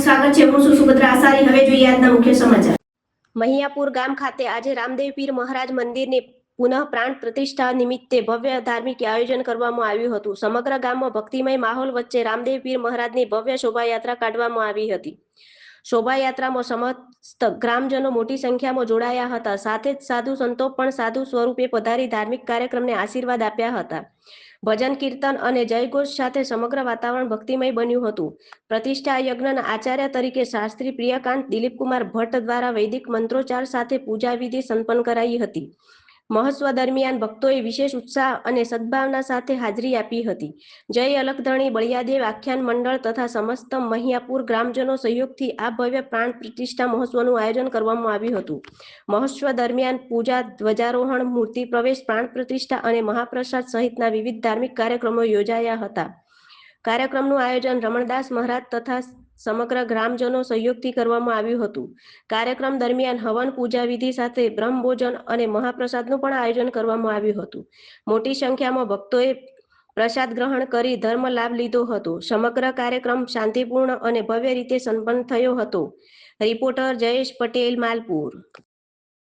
સ્વાગત છે। હું છું સુભદ્રા આસારી। હવે જોઈએ આજના મુખ્ય સમાચાર। મહિયાપુર ગામ ખાતે આજે રામદેવ પીર મહારાજ મંદિરની પુનઃ પ્રાણ પ્રતિષ્ઠા નિમિત્તે ભવ્ય ધાર્મિક આયોજન કરવામાં આવ્યું હતું। સમગ્ર ગામમાં ભક્તિમય માહોલ વચ્ચે રામદેવ પીર મહારાજની ભવ્ય શોભાયાત્રા કાઢવામાં આવી હતી। શોભાયાત્રામાં સમસ્ત ગ્રામજનો મોટી સંખ્યામાં જોડાયા હતા। સાથે જ સાધુ સંતો પણ સાધુ સ્વરૂપે પધારી ધાર્મિક કાર્યક્રમને આશીર્વાદ આપ્યા હતા। ભજન કીર્તન અને જયઘોષ સાથે સમગ્ર વાતાવરણ ભક્તિમય બન્યું હતું। પ્રતિષ્ઠા યજ્ઞના આચાર્ય તરીકે શાસ્ત્રી પ્રિયકાંત દિલીપકુમાર ભટ્ટ દ્વારા વૈદિક મંત્રોચ્ચાર સાથે પૂજા વિધિ સંપન્ન કરાઈ હતી। મહોત્સવ દરમિયાન ભક્તોએ વિશેષ ઉત્સાહ અને સદભાવના સાથે હાજરી આપી હતી। જય અલખધણી બળિયાદેવ આખ્યાન મંડળ તથા સમસ્ત મહિયાપુર ગ્રામજનો સહયોગથી આ ભવ્ય પ્રાણ પ્રતિષ્ઠા મહોત્સવનું આયોજન કરવામાં આવ્યું હતું। મહોત્સવ દરમિયાન પૂજા, ધ્વજારોહણ, મૂર્તિ પ્રવેશ, પ્રાણ પ્રતિષ્ઠા અને મહાપ્રસાદ સહિતના વિવિધ ધાર્મિક કાર્યક્રમો યોજાયા હતા। કાર્યક્રમનું આયોજન રમણદાસ મહારાજ તથા સમગ્ર ગ્રામજનો સહયોગથી કરવામાં આવ્યું હતું। કાર્યક્રમ દરમિયાન હવન પૂજા વિધિ સાથે બ્રહ્મભોજન અને મહાપ્રસાદનું પણ આયોજન કરવામાં આવ્યું હતું। મોટી સંખ્યામાં ભક્તોએ પ્રસાદ ગ્રહણ કરી ધર્મ લાભ લીધો હતો। સમગ્ર કાર્યક્રમ શાંતિપૂર્ણ અને ભવ્ય રીતે સંપન્ન થયો હતો। રિપોર્ટર જયેશ પટેલ, માલપુર।